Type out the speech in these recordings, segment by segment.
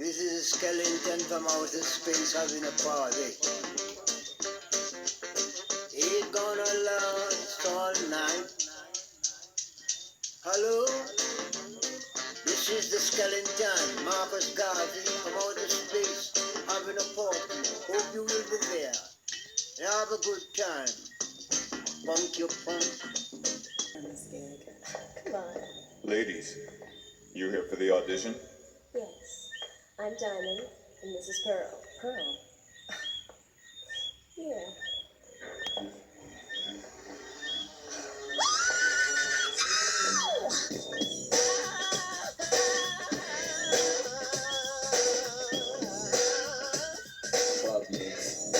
This is a skeleton from outer space having a party. It's gonna last all night. Hello? This is the skeleton, Marcus Garvey from outer space having a party. Hope you will be there. And have a good time. Punk your punk. I'm scared. Come on. Ladies, you here for the audition? Yes. I'm Diamond, and this is Pearl. Pearl? Yeah. Club mix.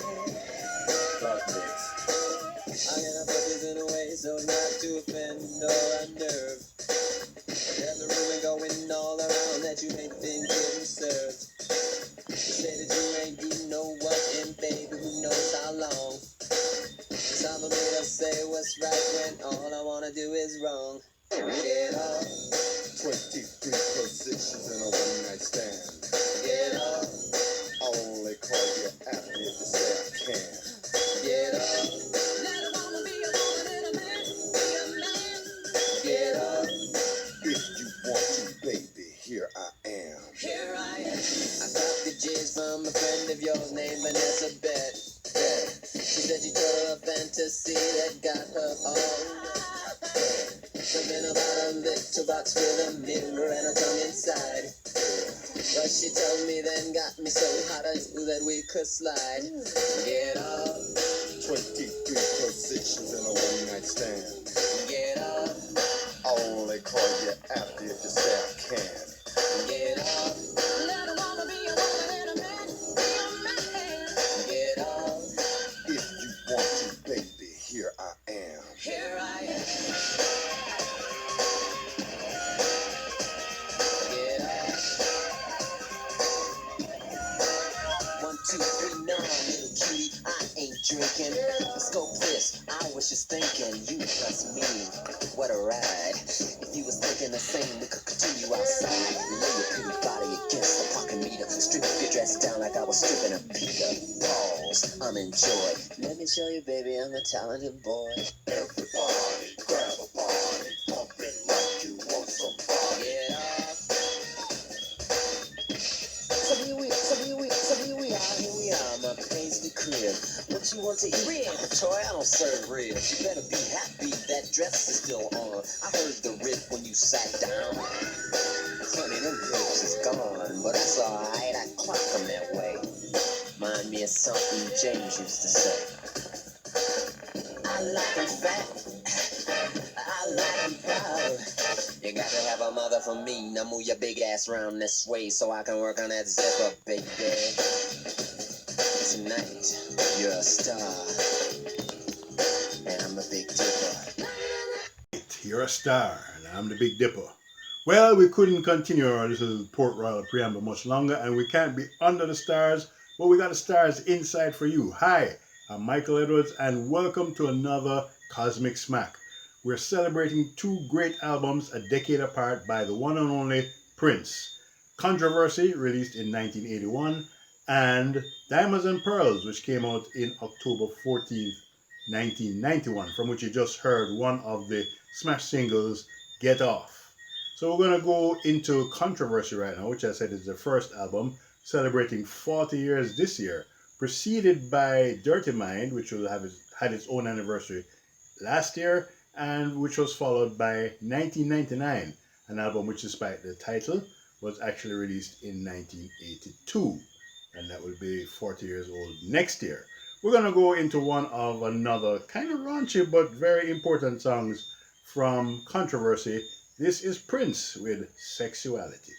Club mix. I'm gonna put this in a way so not to offend or unnerve. There's a rumor going all around that you ain't been getting served. They say that you ain't eating no what, and baby, who knows how long. Some of me to say what's right when all I wanna do is wrong. Get up, 23 positions in a one-night stand. get up, I only call you after if you say I can. get up. Let a woman be a woman and a man be a man. Get up, If you want to, baby, here I am. here I am. I got the J's from a friend of yours named Vanessa Bet. She said she told her a fantasy that got her all wet. Something about a little box with a mirror and a tongue inside. What she told me then got me so hot I knew that we could slide. Get up, 23 positions in a one-night stand. get up, I only call you after if you say I can. get up. Let a woman be a woman and a man be a man. Get up, If you want to, baby, here I am. here I am. Get up. 1, 2, 3, 9, little cutie, I ain't drinking. Let's go this. I was just thinking, you plus me, what a ride. If you was thinking the same, we could continue outside. Lay your pretty body against the parking meter. Strip your dress down like I was stripping a Peter. Pause, I'm in joy. Let me show you, baby, I'm a talented boy. Everybody grab a body, pump it like you want somebody. Get up. So here we are, my paisley crib. What you want to eat? Rib. Troy, I don't serve ribs. You better be happy that dress is still on. I heard the rip when you sat down. Honey, them hips is gone, but that's alright, I clock them that way. Mind me of something James used to say. I like them fat, I like them proud. You got to have a mother for me. Now move your big ass round this way so I can work on that zipper, baby. Tonight, you're a star, and I'm a big dipper. You're a star, and I'm the Big Dipper. Well, we couldn't continue our little Port Royal preamble much longer, and we can't be under the stars, but we got the stars inside for you. Hi, I'm Michael Edwards, and welcome to another Kozmik Smak. We're celebrating two great albums a decade apart by the one and only Prince. Controversy, released in 1981, and Diamonds and Pearls, which came out in October 14th, 1991, from which you just heard one of the smash singles, Get Off. So we're going to go into Controversy right now, which I said is the first album, celebrating 40 years this year, preceded by Dirty Mind, which will have had its own anniversary last year, and which was followed by 1999, an album which, despite the title, was actually released in 1982, and that will be 40 years old next year. We're going to go into one of another kind of raunchy but very important songs from Controversy. This is Prince with Sexuality.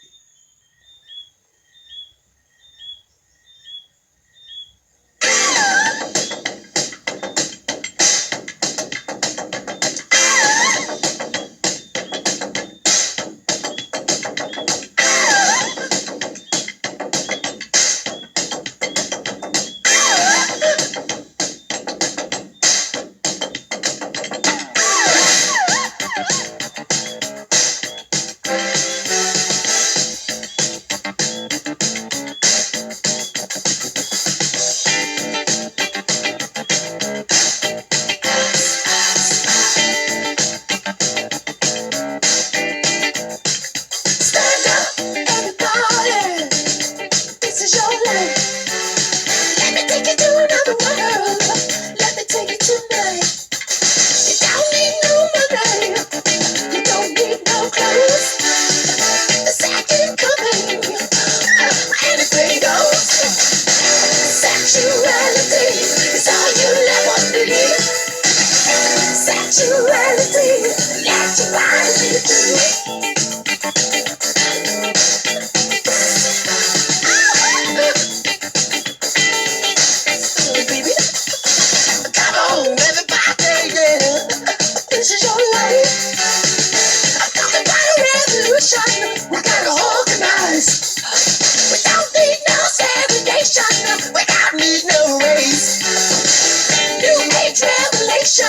selection.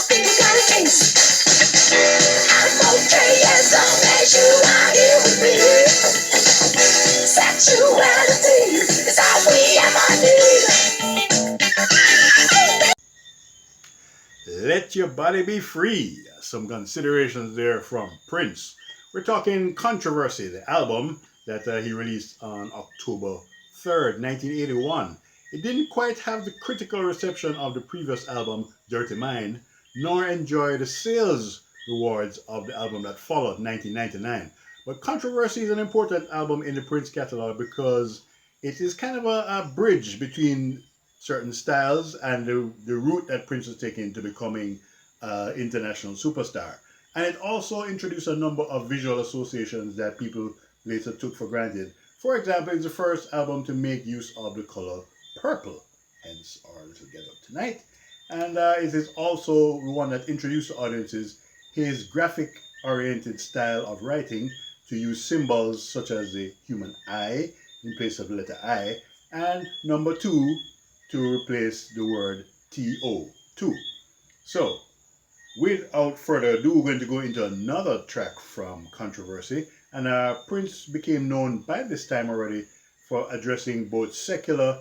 People got a taste. I'm okay as long as you are here with me. Sexuality is all we ever need. Let Your Body Be Free. Some considerations there from Prince. We're talking Controversy, the album that he released on October 3rd, 1981. It didn't quite have the critical reception of the previous album, Dirty Mind, nor enjoy the sales rewards of the album that followed, 1999. But Controversy is an important album in the Prince catalog because it is kind of a bridge between certain styles and the route that Prince is taking to becoming international superstar. And it also introduced a number of visual associations that people later took for granted. For example, it's the first album to make use of the color purple, hence our little get up tonight. And it is also the one that introduced the audiences his graphic oriented style of writing to use symbols such as the human eye in place of the letter I, and number 2 to replace the word TO2. So, without further ado, we're going to go into another track from Controversy. And Prince became known by this time already for addressing both secular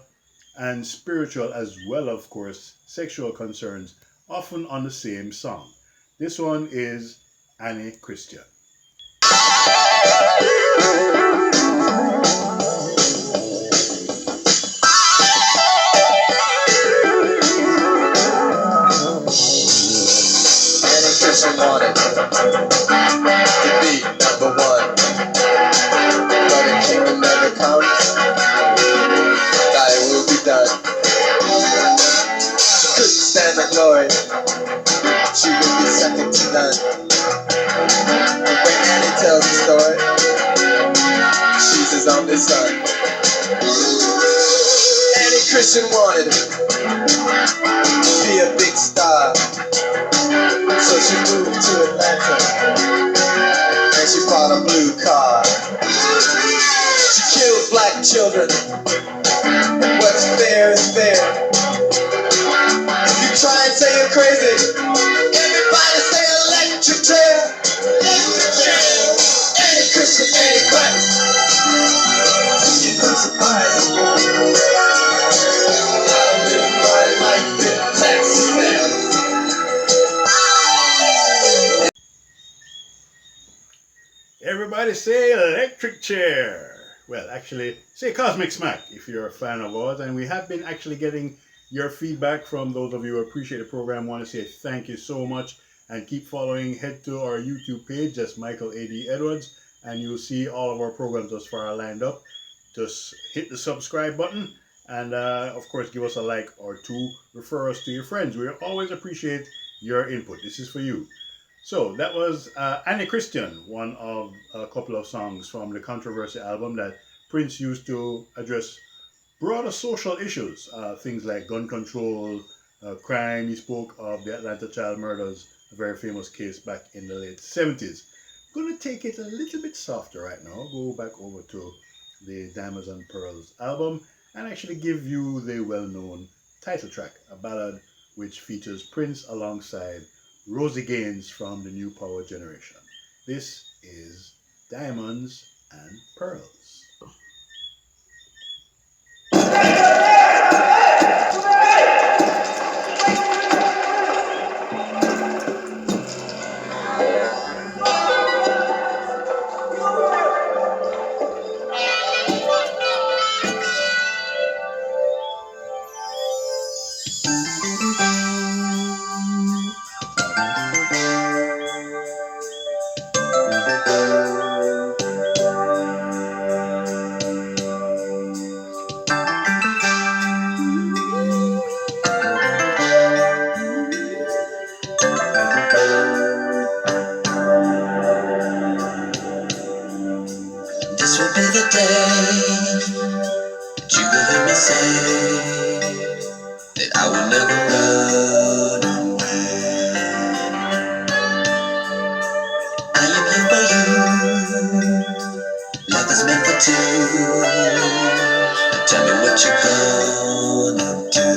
and spiritual, as well, of course, sexual concerns, often on the same song. This one is Annie Christian. Christian wanted to be number one, but the kingdom never comes. Thy will be done. She couldn't stand the glory. She would be second to none. But when Annie tells the story, she's his only son. Annie Christian wanted to be a big star. So she moved to Atlanta, and she bought a blue car. She killed black children, what's fair is fair. If you try and say you're crazy, everybody say electric chair. Electric chair. Any Christian, any Christ. No surprise. I live my life in Texas. Everybody say electric chair. Well, actually, say Kozmik Smak if you're a fan of ours. And we have been actually getting your feedback from those of you who appreciate the program. I want to say thank you so much and keep following. Head to our YouTube page, just Michael A.D. Edwards, and you'll see all of our programs thus far lined up. Just hit the subscribe button and, of course, give us a like or two. Refer us to your friends. We always appreciate your input. This is for you. So that was Annie Christian, one of a couple of songs from the Controversy album that Prince used to address broader social issues, things like gun control, crime. He spoke of the Atlanta child murders, a very famous case back in the late 70s. I'm going to take it a little bit softer right now, go back over to the Diamonds and Pearls album and actually give you the well-known title track, a ballad which features Prince alongside Rosie Gaines from the New Power Generation. This is Diamonds and Pearls. This will be the day that you will hear me say that I will never run away. I am here for you. Love is meant for two. Now tell me what you're gonna do.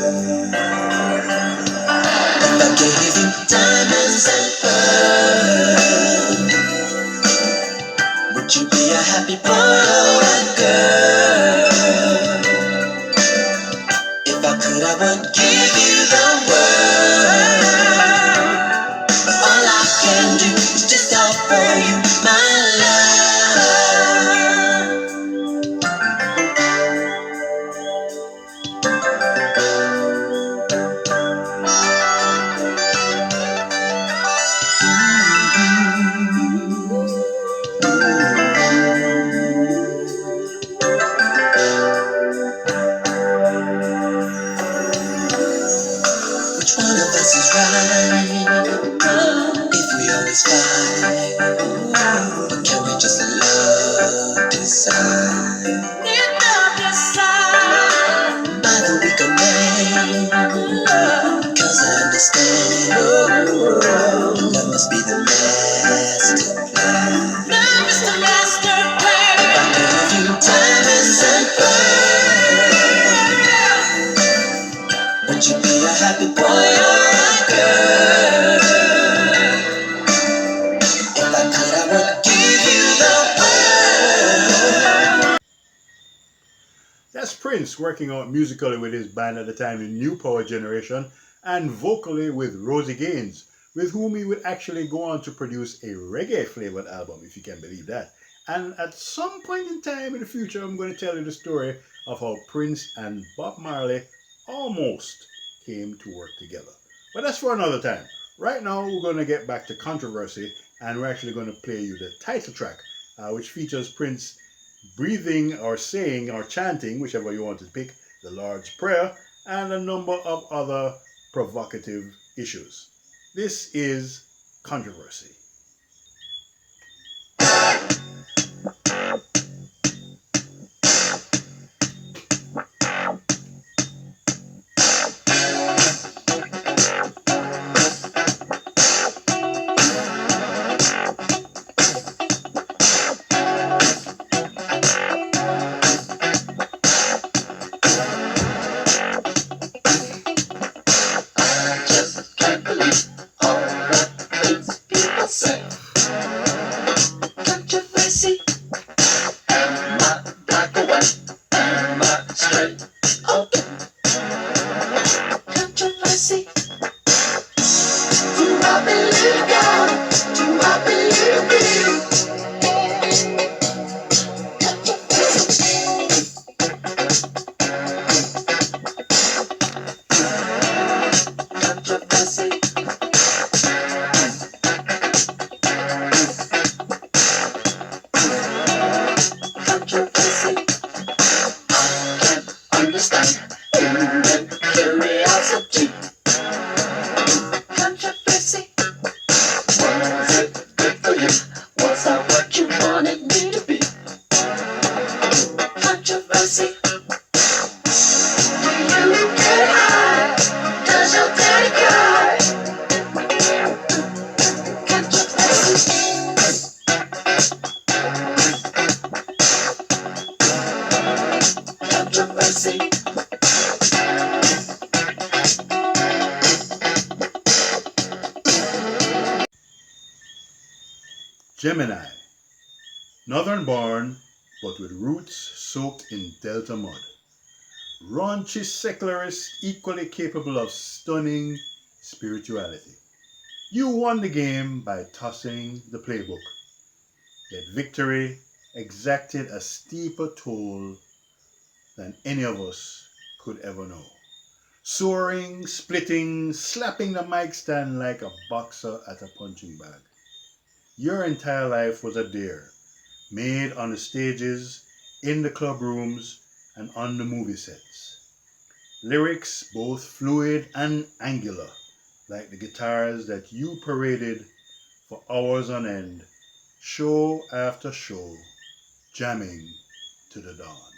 give you diamonds and pearls. Would you be a happy boy or a girl? If I could, I would give you the world. All I can do is just offer you my Which one of us is right? If we always fight, or can we just love decide? By the week of May, 'cause I understand love must be the master plan. Love is the master plan. If I give you diamonds and pearls, would you be a happy boy or a girl? If I could, I would give you the world. That's Prince working out musically with his band at the time, the New Power Generation, and vocally with Rosie Gaines, with whom he would actually go on to produce a reggae flavored album, if you can believe that. And at some point in time in the future, I'm going to tell you the story of how Prince and Bob Marley almost came to work together. But that's for another time. Right now, we're going to get back to Controversy, and we're actually going to play you the title track, which features Prince breathing or saying or chanting, whichever you want to pick, the Lord's Prayer, and a number of other provocative issues. This is Controversy. Controversy. Am I black or white? Am I straight or gay? Controversy. Do I believe God? Do I believe you? Controversy. Controversy. I can't understand human curiosity. Controversy. Was it good for you? Was I what you wanted me to be? Controversy. Do you get high? Does your daddy cry? Controversy. Controversy. Gemini. Northern born, but with roots soaked in Delta mud. Raunchy secularist, equally capable of stunning spirituality. You won the game by tossing the playbook. Yet victory exacted a steeper toll than any of us could ever know. Soaring, splitting, slapping the mic stand like a boxer at a punching bag. Your entire life was a dare, made on the stages, in the club rooms, and on the movie sets. Lyrics both fluid and angular, like the guitars that you paraded for hours on end, show after show, jamming to the dawn.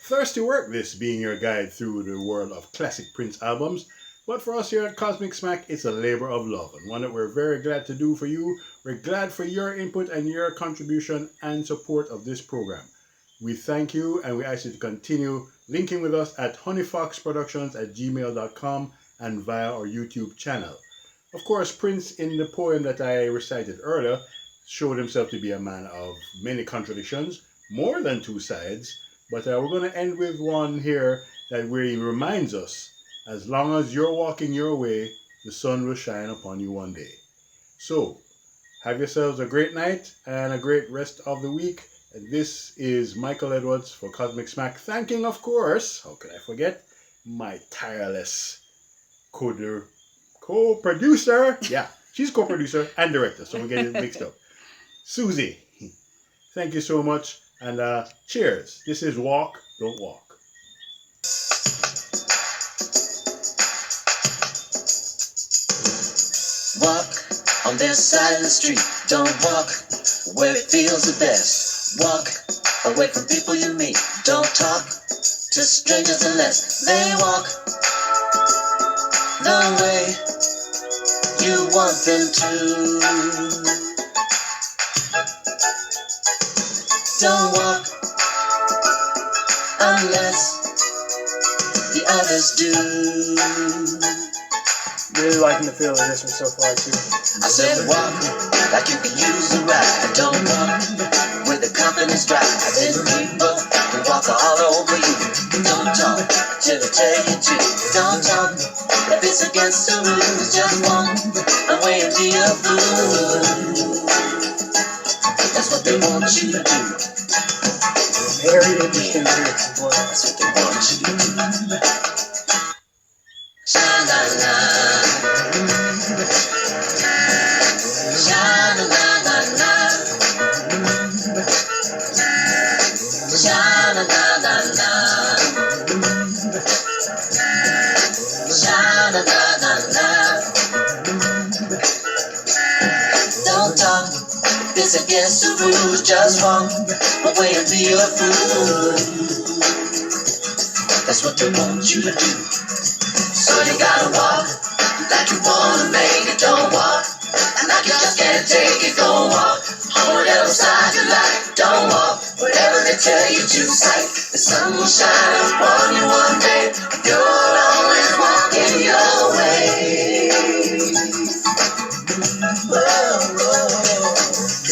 Thirsty work, this being your guide through the world of classic Prince albums, but for us here at Kozmik Smak, it's a labor of love, and one that we're very glad to do for you. We're glad for your input and your contribution and support of this program. We thank you and we ask you to continue linking with us at honeyfoxproductions@gmail.com and via our YouTube channel. Of course, Prince, in the poem that I recited earlier, showed himself to be a man of many contradictions, more than two sides. But we're going to end with one here where he reminds us, as long as you're walking your way, the sun will shine upon you one day. So, have yourselves a great night and a great rest of the week. And this is Michael Edwards for Kozmik Smak, thanking, of course, how could I forget, my tireless co-producer. Yeah, she's co-producer and director, so we get it mixed up. Susie, thank you so much, and cheers. This is Walk, Don't Walk. Walk on this side of the street. Don't walk where it feels the best. Walk away from people you meet. Don't talk to strangers unless they walk the way you want them to. Don't walk unless the others do. Really liking the feel of this one so far too. I said walk like you can use a ride. Don't walk with the confidence drive. I said people who walk all over you. Don't talk till they tell you to. Don't talk if it's against the rules. Just walk away and be a fool. That's what they want you to do. Very interesting lyrics as well. That's what they want you to do. Sha-la-la. Sha-la-la-la-la. Sha-la-la-la-la. Sha-la-la-la-la. Don't talk, it's against the rules. Just walk away and be a fool. That's what they want you to do. So you gotta walk like you wanna make it. Don't walk like you just can't take it. Go walk on whatever side you like. Don't walk whatever they tell you to sight. The sun will shine upon you one day. You're always walking your way.